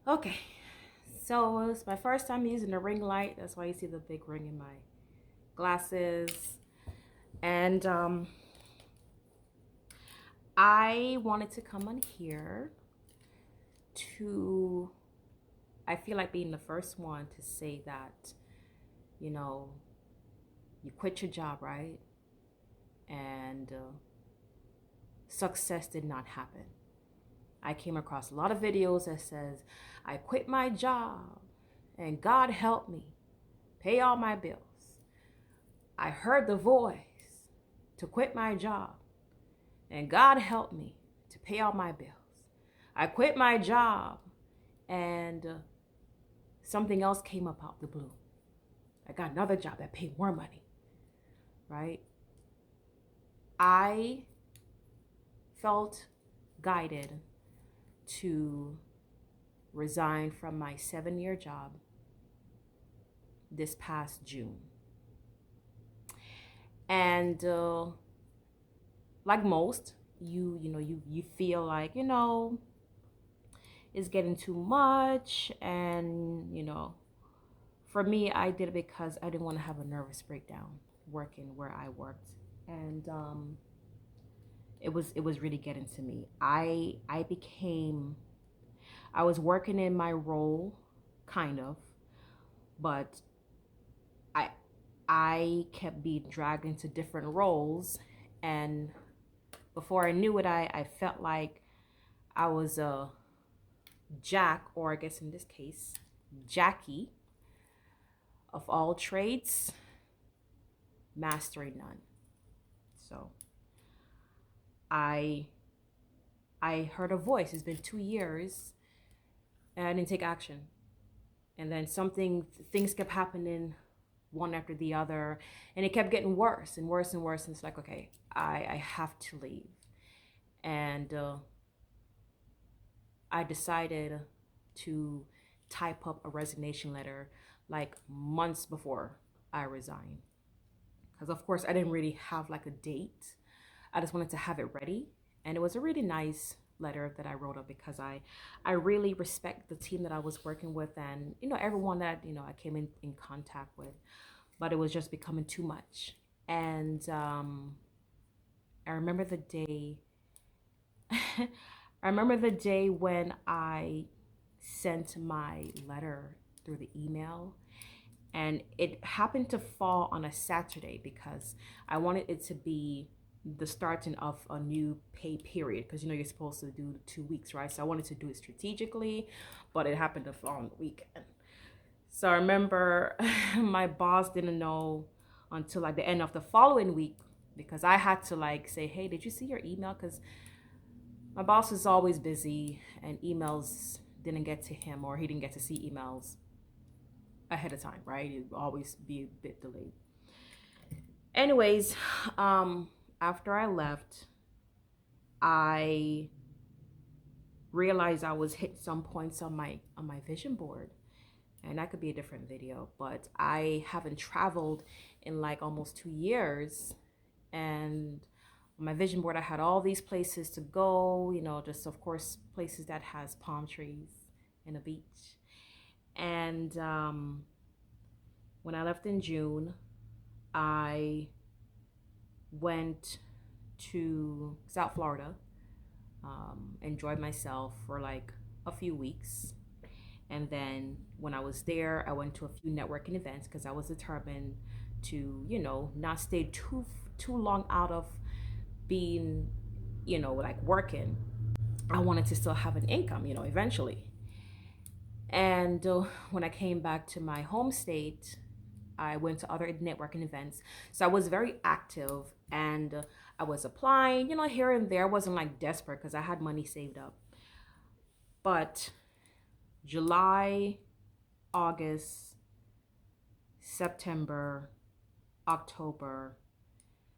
Okay, so it's my first time using the ring light. That's why you see the big ring in my glasses. And I wanted to come on here to, I feel like being the first one to say that, you know, you quit your job, right? And success did not happen. I came across a lot of videos that says, I quit my job and God helped me pay all my bills. I heard the voice to quit my job and God helped me to pay all my bills. I quit my job and something else came up out the blue. I got another job that paid more money, right? I felt guided to resign from my 7-year job this past June. And like most, you feel like, it's getting too much. And for me, I did it because I didn't want to have a nervous breakdown working where I worked. And it was really getting to me. I was working in my role, kind of, but I I kept being dragged into different roles. And before I knew it, I felt like I was a jack, or I guess in this case, Jackie of all trades, mastering none. So I I heard a voice. It's been 2 years and I didn't take action. And then things kept happening one after the other, and it kept getting worse and worse and worse. And it's like, okay, I have to leave. And I decided to type up a resignation letter like months before I resigned. Because, of course, I didn't really have like a date. I just wanted to have it ready. And it was a really nice letter that I wrote up because I really respect the team that I was working with, and, everyone that, I came in contact with. But it was just becoming too much. And I remember the day I remember the day when I sent my letter through the email, and it happened to fall on a Saturday because I wanted it to be the starting of a new pay period, because you're supposed to do 2 weeks, right? So I wanted to do it strategically, but it happened to fall on the weekend. So I remember my boss didn't know until like the end of the following week, because I had to like say, "Hey, did you see your email?" Because my boss is always busy and emails didn't get to him, or he didn't get to see emails ahead of time, right? It would always be a bit delayed. Anyways, after I left, I realized I was hit some points on my vision board, and that could be a different video. But I haven't traveled in like almost 2 years, and on my vision board I had all these places to go. Just of course places that has palm trees and a beach. And when I left in June, I went to South Florida, enjoyed myself for like a few weeks. And then when I was there, I went to a few networking events because I was determined to, not stay too long out of being, like working. I wanted to still have an income, eventually. And when I came back to my home state, I went to other networking events. So I was very active, and I was applying, here and there. I wasn't like desperate because I had money saved up. But July, August, September, October,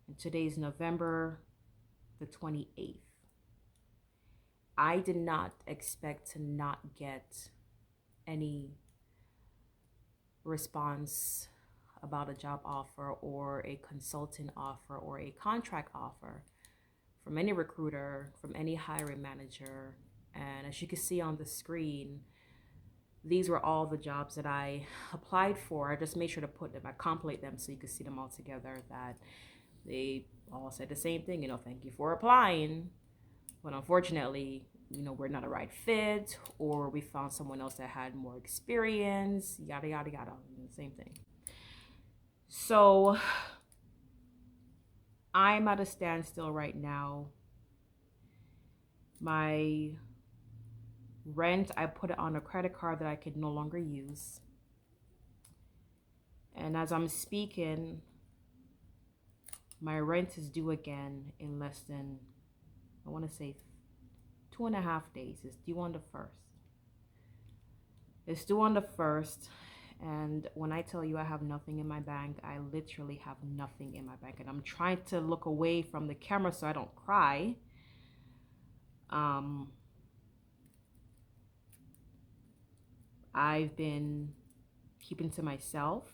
and today's November the 28th. I did not expect to not get any response about a job offer or a consulting offer or a contract offer from any recruiter, from any hiring manager. And as you can see on the screen, these were all the jobs that I applied for. I just made sure to put them, I compilate them so you could see them all together, that they all said the same thing, thank you for applying. But unfortunately, we're not a right fit, or we found someone else that had more experience, yada, yada, yada. Same thing. So I'm at a standstill right now. My rent, I put it on a credit card that I could no longer use. And as I'm speaking, my rent is due again in less than, I want to say 2.5 days. It's due on the 1st. It's due on the 1st. And when I tell you I have nothing in my bank, I literally have nothing in my bank. And I'm trying to look away from the camera so I don't cry. I've been keeping to myself,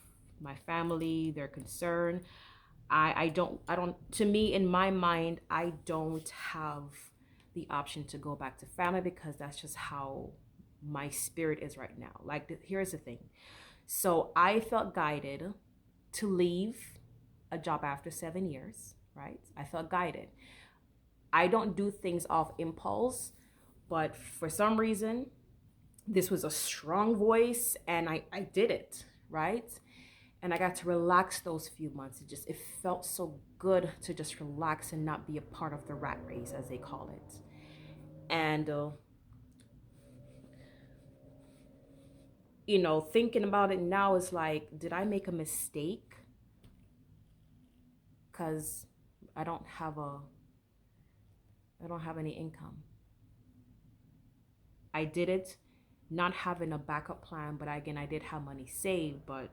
my family, their concern. I don't, to me, in my mind, I don't have the option to go back to family, because that's just how my spirit is right now. Like, here's the thing. So I felt guided to leave a job after 7 years, right? I felt guided. I don't do things off impulse, but for some reason, this was a strong voice and I did it, right? And I got to relax those few months. It felt so good to just relax and not be a part of the rat race, as they call it. And thinking about it now is like, did I make a mistake? Because I don't have any income. I did it not having a backup plan, but again, I did have money saved. But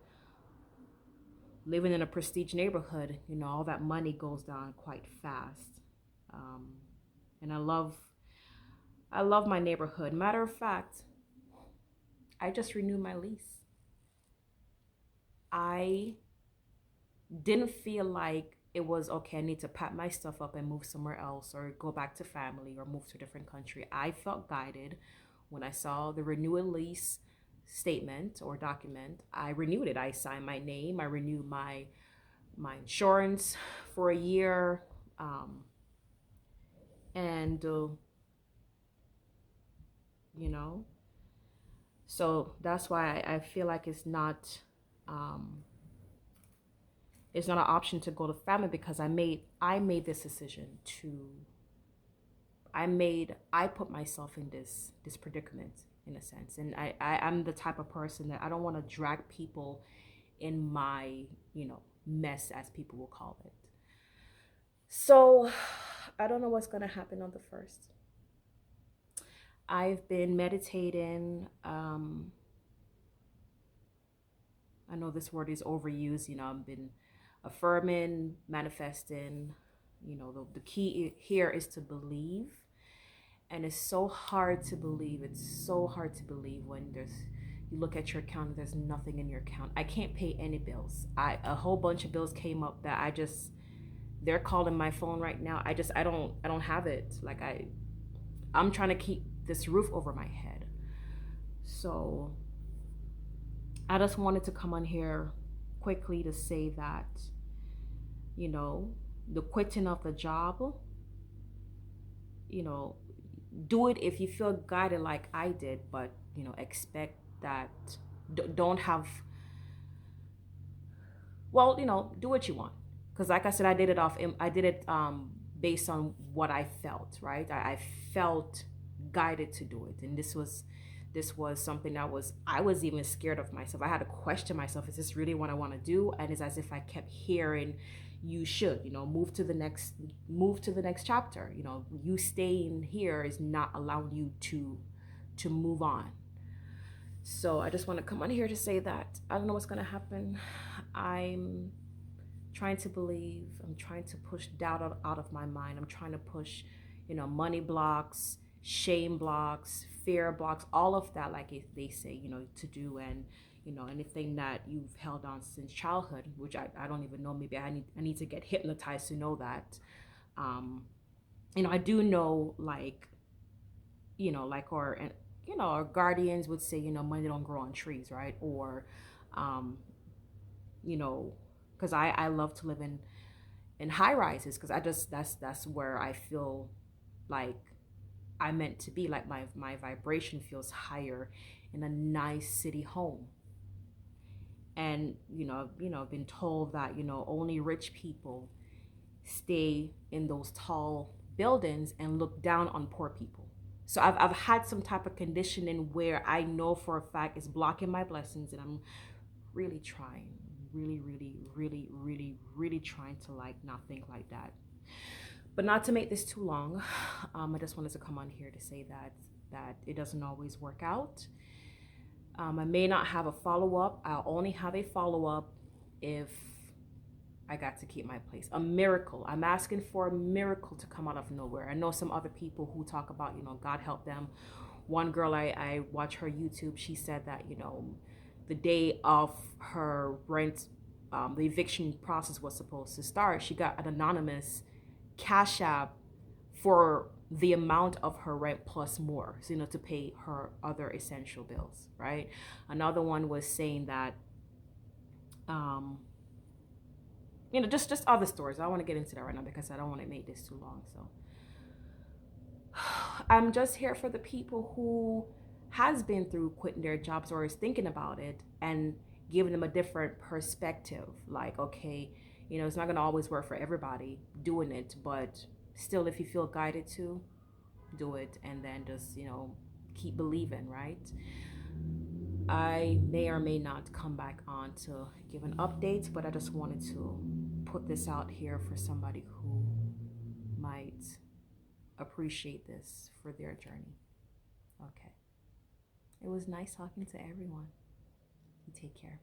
living in a prestige neighborhood, all that money goes down quite fast. And I love my neighborhood. Matter of fact, I just renewed my lease. I didn't feel like it was okay, I need to pack my stuff up and move somewhere else, or go back to family, or move to a different country. I felt guided when I saw the renewal lease statement or document. I renewed it. I signed my name. I renewed my insurance for a year. And so that's why I feel like it's not an option to go to family, because I made this decision to, I put myself in this predicament, in a sense. And I'm the type of person that I don't want to drag people in my, mess, as people will call it. So I don't know what's going to happen on the 1st. I've been meditating. I know this word is overused. I've been affirming, manifesting. The key here is to believe. And it's so hard to believe. It's so hard to believe when you look at your account and there's nothing in your account. I can't pay any bills. A whole bunch of bills came up that they're calling my phone right now. I don't have it. Like, I'm trying to keep this roof over my head. So I just wanted to come on here quickly to say that, the quitting of the job, do it if you feel guided like I did, but expect that, don't have, well, do what you want. Because like I said, I did it based on what I felt, right? I felt guided to do it. And this was something that I was even scared of myself. I had to question myself, is this really what I want to do? And it's as if I kept hearing, you should, move to the next chapter. You staying here is not allowing you to move on. So I just want to come on here to say that I don't know what's going to happen. I'm trying to believe. I'm trying to push doubt out of my mind. I'm trying to push, money blocks, shame blocks, fear blocks, all of that, like they say, to do. And anything that you've held on since childhood, which I don't even know. Maybe I need to get hypnotized to know that. I do know, like, or our guardians would say, money don't grow on trees, right? Or, um, you know, because I love to live in high rises because that's where I feel like I meant to be. Like my vibration feels higher in a nice city home. And I've been told that only rich people stay in those tall buildings and look down on poor people. So I've had some type of conditioning where I know for a fact it's blocking my blessings, and I'm really trying, really, really, really, really, really trying to like not think like that. But not to make this too long, I just wanted to come on here to say that it doesn't always work out. I may not have a follow up. I'll only have a follow up if I got to keep my place. A miracle. I'm asking for a miracle to come out of nowhere. I know some other people who talk about, God help them. One girl I watch her YouTube, she said that, the day of her rent, the eviction process was supposed to start, she got an anonymous cash app for the amount of her rent plus more, so, to pay her other essential bills, right? Another one was saying that, um, just other stories. I don't want to get into that right now because I don't want to make this too long. So I'm just here for the people who has been through quitting their jobs or is thinking about it, and giving them a different perspective. Like, okay, it's not going to always work for everybody doing it, but still, if you feel guided to do it, and then just, keep believing, right? I may or may not come back on to give an update, but I just wanted to put this out here for somebody who might appreciate this for their journey. Okay. It was nice talking to everyone. You take care.